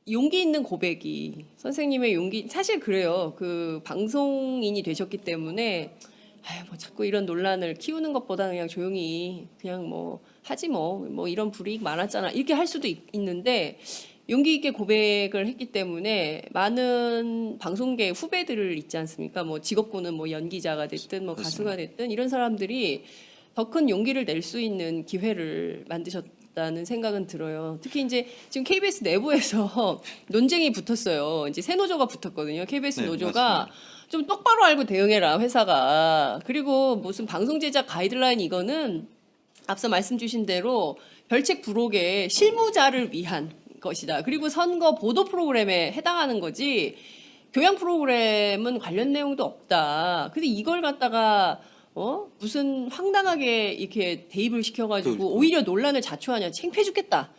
용기 있는 고백이 선생님의 용기 사실 그래요. 그 방송인이 되셨기 때문에 뭐 자꾸 이런 논란을 키우는 것보다 그냥 조용히 그냥 뭐 하지 뭐 이런 불이익 많았잖아 이렇게 할 수도 있는데 용기 있게 고백을 했기 때문에 많은 방송계 후배들 있지 않습니까? 뭐 직업군은 뭐 연기자가 됐든 뭐 가수가 됐든 이런 사람들이 더 큰 용기를 낼 수 있는 기회를 만드셨다는 생각은 들어요. 특히 이제 지금 KBS 내부에서 논쟁이 붙었어요. 이제 새 노조가 붙었거든요. KBS 네, 노조가 맞습니다. 좀 똑바로 알고 대응해라 회사가. 그리고 무슨 방송 제작 가이드라인 이거는 앞서 말씀 주신 대로 별책 부록의 실무자를 위한 것이다. 그리고 선거 보도 프로그램에 해당하는 거지 교양 프로그램은 관련 내용도 없다. 근데 이걸 갖다가 무슨 황당하게 이렇게 대입을 시켜가지고 오히려 논란을 자초하냐. 창피해 죽겠다.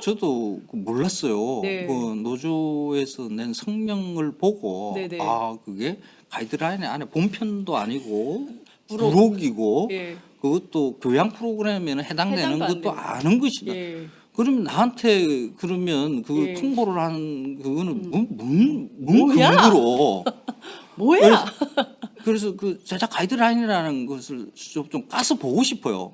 저도 몰랐어요. 네. 그 노조에서 낸 성명을 보고 네네. 그게 가이드라인 안에 본편도 아니고 부록. 부록이고 예. 그것도 교양 프로그램에는 해당되는 해당도 안 것도 되고. 아는 것이다. 예. 그러면 나한테 그러면 그 예. 통보를 한 그거는 뭔 뭐야? 근거로 뭐야? 그래서 그 제작 가이드라인이라는 것을 좀 까서 보고 싶어요.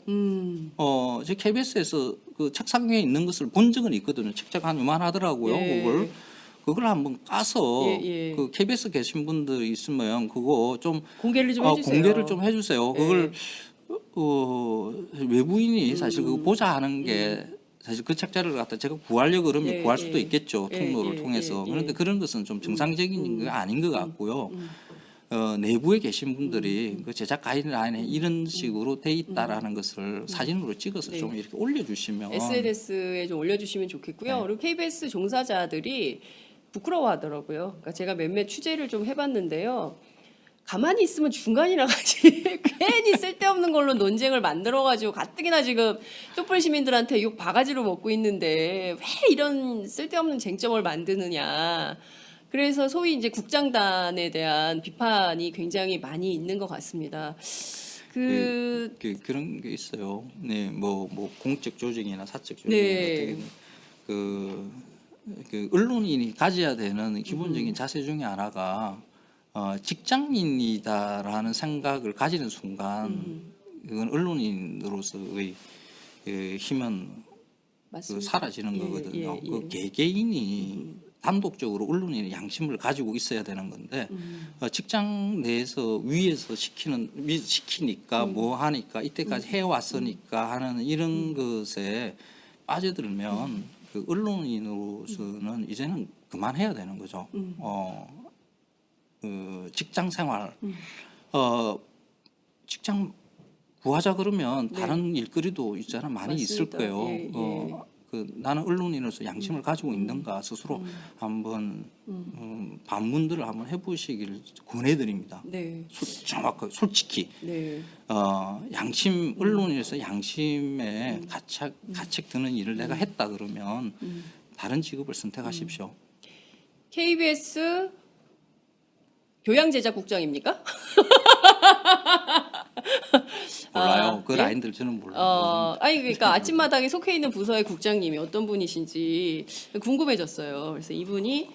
제 KBS에서 그 책상 위에 있는 것을 본 적은 있거든요. 책자가 한 요만하더라고요. 예. 그걸 한번 까서 예. 그 KBS 계신 분들 있으면 그거 좀 공개를 좀 해주세요. 공개를 좀 해주세요. 예. 그걸 외부인이 사실 그거 보자 하는 게 사실 그 책자를 갖다 제가 구하려고 그러면 예, 구할 수도 예. 있겠죠. 예, 통로를 예, 통해서. 예, 예. 그런데 그런 것은 좀 정상적인 게 아닌 것 같고요. 내부에 계신 분들이 그 제작 가이드라인에 이런 식으로 돼 있다라는 것을 사진으로 찍어서 네. 좀 이렇게 올려주시면 SNS에 좀 올려주시면 좋겠고요. 네. 그리고 KBS 종사자들이 부끄러워하더라고요. 그러니까 제가 몇몇 취재를 좀 해봤는데요. 가만히 있으면 중간이라 가지 괜히 쓸데없는 걸로 논쟁을 만들어가지고 가뜩이나 지금 촛불 시민들한테 욕 바가지로 먹고 있는데 왜 이런 쓸데없는 쟁점을 만드느냐. 그래서 소위 이제 국장단에 대한 비판이 굉장히 많이 있는 것 같습니다. 그런 게 있어요. 네, 뭐 공적 조직이나 사적 조직이나 네. 어떻게 그 언론인이 가져야 되는 기본적인 자세 중에 하나가 직장인이다라는 생각을 가지는 순간 이건 언론인으로서의 그 힘은 맞습니다. 사라지는 예, 거거든요. 예, 그 개개인이 단독적으로 언론인의 양심을 가지고 있어야 되는 건데 직장 내에서 위에서 시키니까 뭐 하니까 이때까지 해왔으니까 하는 이런 것에 빠져들면 그 언론인으로서는 이제는 그만해야 되는 거죠. 그 직장 생활, 직장 구하자 그러면 다른 일거리도 있잖아 많이 있을 맞습니다. 거예요. 예. 그 나는 언론인으로서 양심을 가지고 있는가 스스로 한번 반문들을 한번 해보시기를 권해드립니다. 네. 정확하게 솔직히 네. 양심 언론인에서 양심에 가책 드는 일을 내가 했다 그러면 다른 직업을 선택하십시오. KBS 교양제작국장입니까? 몰라요. 그 예? 라인들 저는 몰라요. 아니 그러니까 아침마당에 속해 있는 부서의 국장님이 어떤 분이신지 궁금해졌어요. 그래서 이분이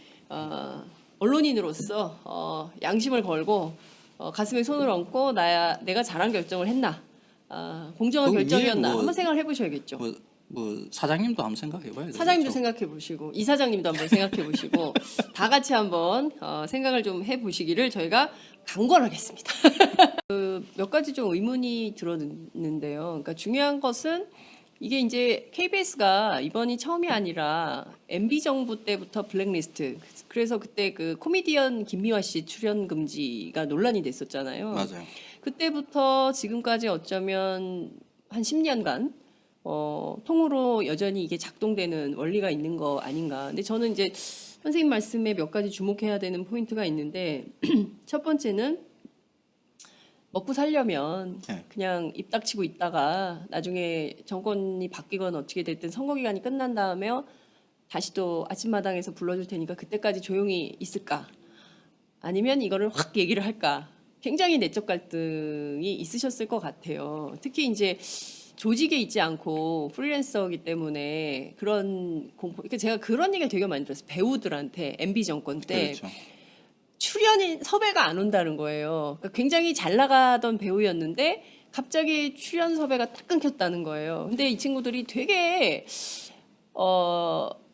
언론인으로서 양심을 걸고 가슴에 손을 얹고 내가 잘한 결정을 했나 공정한 그 위에 결정이었나 뭐- 한번 생각을 해보셔야겠죠. 뭐 사장님도 한번 생각해봐야 사장님도 되겠죠. 생각해 보시고 이사장님도 한번 생각해 보시고 다 같이 한번 생각을 좀 해보시기를 저희가 강권하겠습니다. 몇 가지 좀 의문이 들었는데요. 그러니까 중요한 것은 이게 이제 KBS가 이번이 처음이 아니라 MB 정부 때부터 블랙리스트. 그래서 그때 그 코미디언 김미화 씨 출연 금지가 논란이 됐었잖아요. 맞아요. 그때부터 지금까지 어쩌면 한 10년간 통으로 여전히 이게 작동되는 원리가 있는 거 아닌가. 근데 저는 이제 선생님 말씀에 몇 가지 주목해야 되는 포인트가 있는데 첫 번째는 먹고 살려면 네. 그냥 입 닥치고 있다가 나중에 정권이 바뀌건 어떻게 됐든 선거 기간이 끝난 다음에 다시 또 아침마당에서 불러줄 테니까 그때까지 조용히 있을까? 아니면 이거를 확 얘기를 할까? 굉장히 내적 갈등이 있으셨을 것 같아요. 특히 이제 조직에 있지 않고 프리랜서이기 때문에 그런 공포. 그러니까 제가 그런 얘기를 되게 많이 들었어요. 배우들한테 MB 정권 때 그렇죠. 출연이 섭외가 안 온다는 거예요. 그러니까 굉장히 잘 나가던 배우였는데 갑자기 출연 섭외가 딱 끊겼다는 거예요. 근데 이 친구들이 되게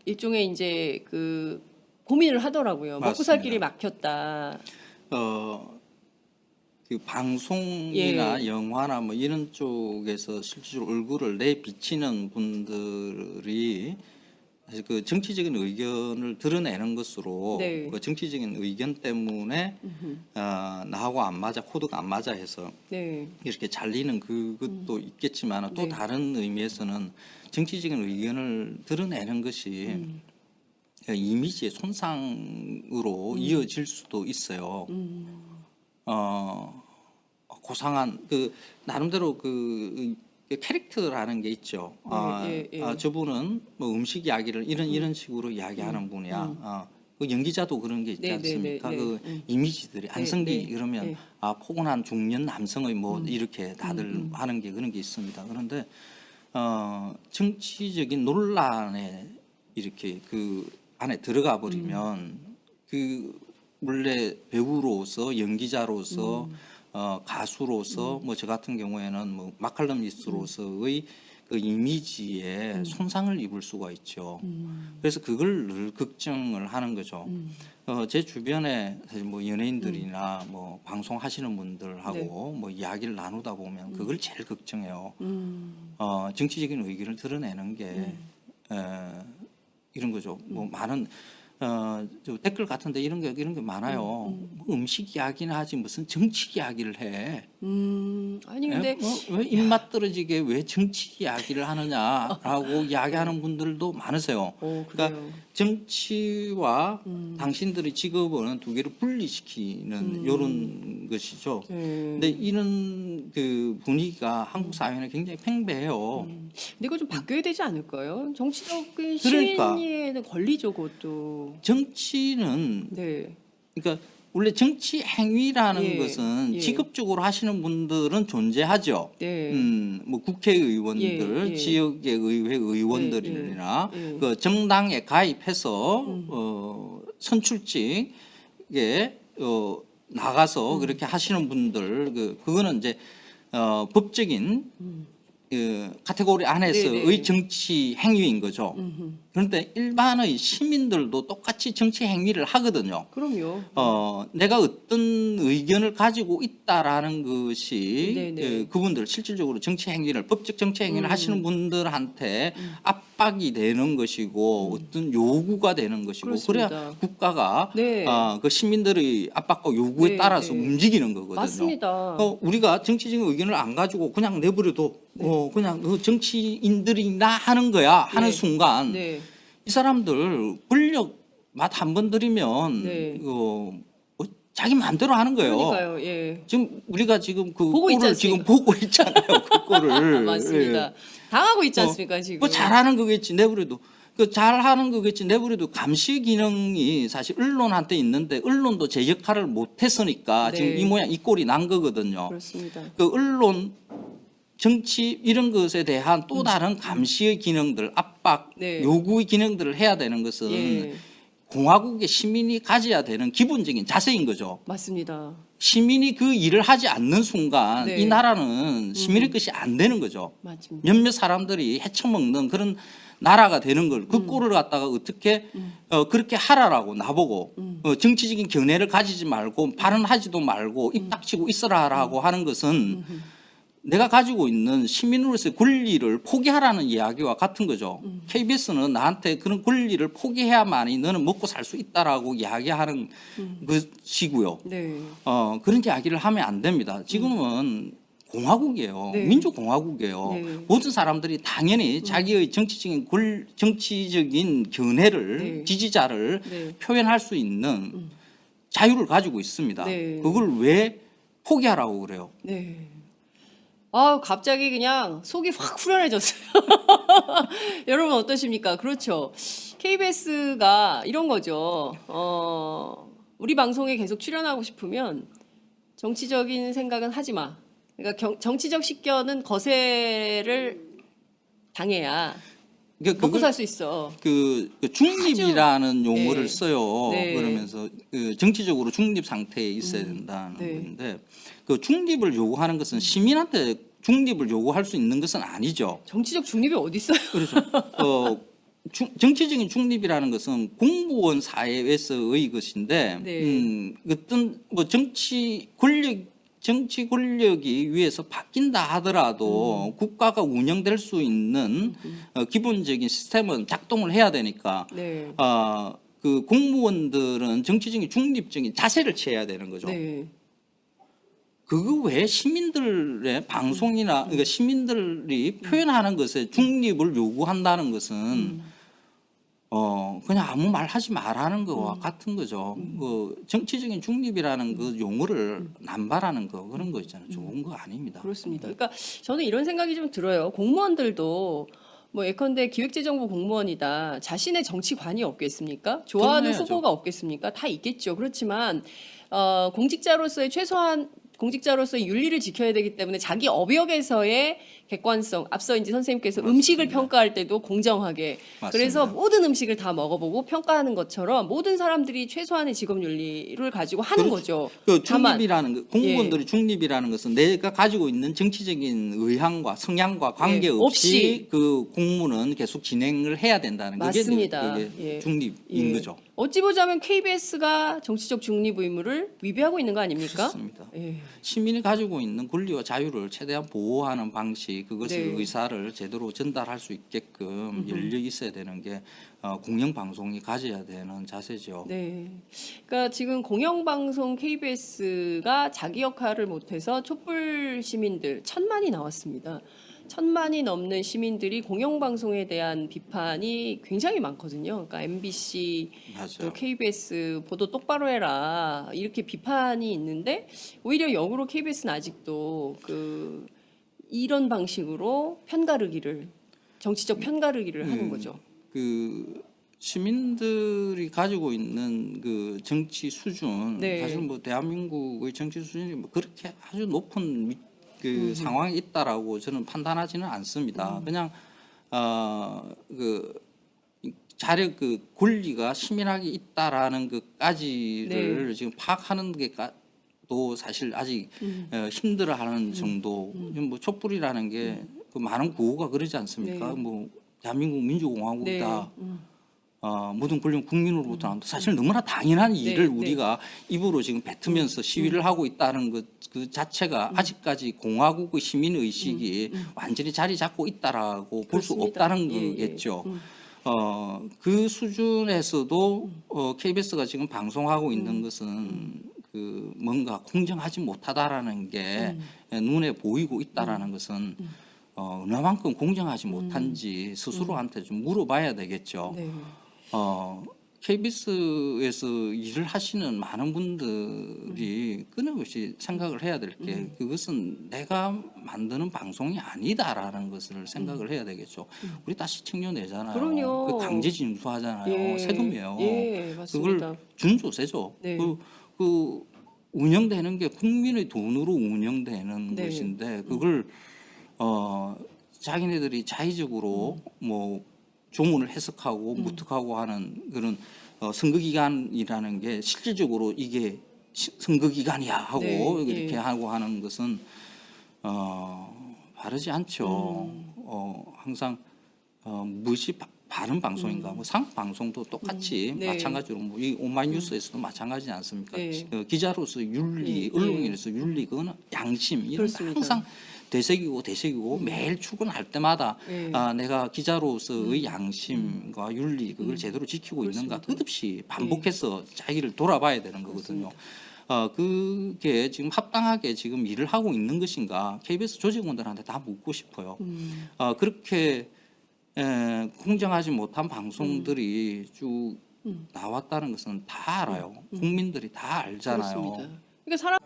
일종의 이제 그 고민을 하더라고요. 먹고 살 길이 막혔다. 그 방송이나 예. 영화나 뭐 이런 쪽에서 실제로 얼굴을 내비치는 분들이 사실 그 정치적인 의견을 드러내는 것으로 네. 그 정치적인 의견 때문에 나하고 안 맞아, 코드가 안 맞아 해서 네. 이렇게 잘리는 그것도 있겠지만 또 네. 다른 의미에서는 정치적인 의견을 드러내는 것이 이미지의 손상으로 이어질 수도 있어요. 고상한 그 나름대로 그 캐릭터라는 게 있죠. 저분은 뭐 음식 이야기를 이런 식으로 이야기하는 분이야. 그 연기자도 그런 게 있지 네, 네, 않습니까? 네, 네. 그 이미지들이 안성기 네. 그러면 네. 포근한 중년 남성의 뭐 이렇게 다들 하는 게 그런 게 있습니다. 그런데 정치적인 논란에 이렇게 그 안에 들어가 버리면 그 원래 배우로서 연기자로서 가수로서 뭐 저 같은 경우에는 뭐 마칼럼니스트로서의 그 이미지에 손상을 입을 수가 있죠. 그래서 그걸 늘 걱정을 하는 거죠. 제 주변에 사실 뭐 연예인들이나 뭐 방송하시는 분들하고 뭐 이야기를 나누다 보면 그걸 제일 걱정해요. 정치적인 의견을 드러내는 게 이런 거죠. 뭐 많은 저 댓글 같은데 이런 게 많아요. 뭐 음식 이야기나 하지 무슨 정치 이야기를 해. 아니 근데 왜 입맛 떨어지게 왜 정치 이야기를 하느냐라고 이야기하는 분들도 많으세요. 그러니까 그래요. 정치와 당신들의 직업은 두 개를 분리시키는 이런 것이죠. 근데 이런 그 분위기가 한국 사회는 굉장히 팽배해요. 근데 이거 좀 바뀌어야 되지 않을까요? 정치적인 그러니까. 시민의 권리죠, 그것도. 정치는 네. 그러니까 원래 정치 행위라는 예, 것은 예. 직업적으로 하시는 분들은 존재하죠. 네. 뭐 국회의원들, 예, 예. 지역의 의회 의원들이나 예, 예. 그 정당에 가입해서 선출직에 나가서 그렇게 하시는 분들 그거는 이제 법적인 그 카테고리 안에서의 네네. 정치 행위인 거죠. 그런데 일반의 시민들도 똑같이 정치 행위를 하거든요. 그럼요. 내가 어떤 의견을 가지고 있다라는 것이 네네. 그분들 실질적으로 정치 행위를 법적 정치 행위를 하시는 분들한테 압박이 되는 것이고 어떤 요구가 되는 것이고 그렇습니다. 그래야 국가가 네. 그 시민들의 압박과 요구에 네, 따라서 네. 움직이는 거거든요. 맞습니다. 우리가 정치적인 의견을 안 가지고 그냥 내버려도 그냥 그 정치인들이나 하는 거야 하는 네. 순간 네. 이 사람들 권력 맛 한 번 들이면 네. 자기 마음대로 하는 거예요. 그러니까요. 예. 지금 우리가 지금 그 보고 있지 꼴을 않습니까? 지금 보고 있잖아요. 그 꼴을. 맞습니다. 예. 당하고 있지 않습니까, 지금? 뭐 잘하는 거겠지 내버려도. 그 잘하는 거겠지 내버려도 감시 기능이 사실 언론한테 있는데 언론도 제 역할을 못했으니까 네. 지금 이 모양 이 꼴이 난 거거든요. 그렇습니다. 그 언론 정치 이런 것에 대한 또 다른 감시의 기능들, 압박, 네. 요구의 기능들을 해야 되는 것은 예. 공화국의 시민이 가져야 되는 기본적인 자세인 거죠. 맞습니다. 시민이 그 일을 하지 않는 순간 네. 이 나라는 시민의 것이 안 되는 거죠. 맞습니다. 몇몇 사람들이 헤쳐먹는 그런 나라가 되는 걸 그 꼴을 갖다가 어떻게 그렇게 하라라고 나보고 정치적인 견해를 가지지 말고 발언하지도 말고 입 닥치고 있어라라고 하는 것은 내가 가지고 있는 시민으로서의 권리를 포기하라는 이야기와 같은 거죠. KBS는 나한테 그런 권리를 포기해야만이 너는 먹고 살 수 있다라고 이야기하는 것이고요. 네. 그런 이야기를 하면 안 됩니다. 지금은 공화국이에요. 네. 민주공화국이에요. 네. 모든 사람들이 당연히 자기의 정치적인 정치적인 견해를 네. 지지자를 네. 표현할 수 있는 자유를 가지고 있습니다. 네. 그걸 왜 포기하라고 그래요? 네. 갑자기 그냥 속이 확 후련해졌어요. 여러분 어떠십니까? 그렇죠. KBS가 이런 거죠. 우리 방송에 계속 출연하고 싶으면 정치적인 생각은 하지 마. 그러니까 정치적 식견은 거세를 당해야 그러니까 먹고 살 수 있어. 그 중립이라는 용어를 네. 써요. 네. 그러면서 그 정치적으로 중립 상태에 있어야 된다는 네. 건데 그 중립을 요구하는 것은 시민한테 중립을 요구할 수 있는 것은 아니죠. 정치적 중립이 어디 있어요? 그렇죠. 정치적인 중립이라는 것은 공무원 사회에서의 것인데, 네. 어떤 뭐 정치 권력이 위에서 바뀐다 하더라도 국가가 운영될 수 있는 기본적인 시스템은 작동을 해야 되니까, 네. 그 공무원들은 정치적인 중립적인 자세를 취해야 되는 거죠. 네. 그거 외에 시민들의 방송이나 그러니까 시민들이 표현하는 것에 중립을 요구한다는 것은 그냥 아무 말 하지 말라는 거와 같은 거죠. 그 정치적인 중립이라는 그 용어를 남발하는 거 그런 거 있잖아요. 좋은 거 아닙니다. 그렇습니다. 그러니까 저는 이런 생각이 좀 들어요. 공무원들도 뭐 예컨대 기획재정부 공무원이다. 자신의 정치관이 없겠습니까? 좋아하는 그럼 해야죠. 후보가 없겠습니까? 다 있겠죠. 그렇지만 공직자로서의 최소한 공직자로서의 윤리를 지켜야 되기 때문에 자기 업역에서의 객관성, 앞서 이제 선생님께서 음식을 평가할 때도 공정하게 맞습니다. 그래서 모든 음식을 다 먹어보고 평가하는 것처럼 모든 사람들이 최소한의 직업 윤리를 가지고 하는 거죠. 그 다만 중립이라는 거, 공무원들이 중립이라는 것은 내가 가지고 있는 정치적인 의향과 성향과 관계없이 없이. 그 공무는 계속 진행을 해야 된다는 그게 이제 맞습니다. 그게 예. 중립인 예. 거죠. 어찌 보자면 KBS가 정치적 중립 의무를 위배하고 있는 거 아닙니까? 그렇습니다. 예. 시민이 가지고 있는 권리와 자유를 최대한 보호하는 방식, 그것을 네. 의사를 제대로 전달할 수 있게끔 열려 있어야 되는 게 공영방송이 가져야 되는 자세죠. 네. 그러니까 지금 공영방송 KBS가 자기 역할을 못해서 촛불 시민들 1,000만이 나왔습니다. 1,000만이 넘는 시민들이 공영방송에 대한 비판이 굉장히 많거든요. 그러니까 MBC 또 맞아요. KBS 보도 똑바로 해라 이렇게 비판이 있는데 오히려 역으로 KBS는 아직도 그 이런 방식으로 편가르기를 정치적 편가르기를 하는 거죠. 그 시민들이 가지고 있는 그 정치 수준, 네. 사실 뭐 대한민국의 정치 수준이 뭐 그렇게 아주 높은 그 상황에 있다라고 저는 판단하지는 않습니다. 그냥 그 자력 그 권리가 시민에게 있다라는 것까지를 지금 파악하는 게도 사실 아직 힘들어하는 정도. 뭐 촛불이라는 게 그 많은 구호가 그러지 않습니까? 네. 뭐 대한민국 민주공화국이다. 네. 모든 권력 국민으로부터 나온다. 사실 너무나 당연한 일을 네. 우리가 입으로 지금 뱉으면서 시위를 하고 있다는 것 그 자체가 아직까지 공화국의 시민 의식이 완전히 자리 잡고 있다라고 볼 수 그렇습니다. 없다는 예, 예. 거겠죠. 그 수준에서도 KBS가 지금 방송하고 있는 것은 그 뭔가 공정하지 못하다라는 게 눈에 보이고 있다라는 것은 얼마만큼 공정하지 못한지 스스로한테 좀 물어봐야 되겠죠. 네. KBS에서 일을 하시는 많은 분들이 끊임없이 생각을 해야 될 게 그것은 내가 만드는 방송이 아니다라는 것을 생각을 해야 되겠죠. 우리 다 시청료 내잖아요. 그럼요. 그 강제 징수하잖아요. 예. 세금이에요. 예, 맞습니다. 그걸 준조세죠. 네. 그 운영되는 게 국민의 돈으로 운영되는 네. 것인데 그걸 자기네들이 자의적으로 뭐 조문을 해석하고 무턱하고 하는 그런 선거기간이라는 게 실질적으로 이게 선거기간이야 하고 네, 이렇게 예. 하고 하는 것은 바르지 않죠. 항상 무엇이 바른 방송인가? 뭐 상업 방송도 똑같이 네. 마찬가지로 뭐 이 오마이뉴스에서도 마찬가지지 않습니까? 네. 기자로서 윤리, 예, 언론인으로서 윤리, 그거는 양심 이런 거 그렇습니다. 항상 되새기고 매일 출근할 때마다 예. 내가 기자로서의 양심과 윤리 그걸 제대로 지키고 있는가 끝없이 반복해서 자기를 돌아봐야 되는 거거든요. 그게 지금 합당하게 지금 일을 하고 있는 것인가 KBS 조직원들한테 다 묻고 싶어요. 그렇게 공정하지 못한 방송들이 쭉 나왔다는 것은 다 알아요. 국민들이 다 알잖아요. 그렇습니다. 그러니까 사람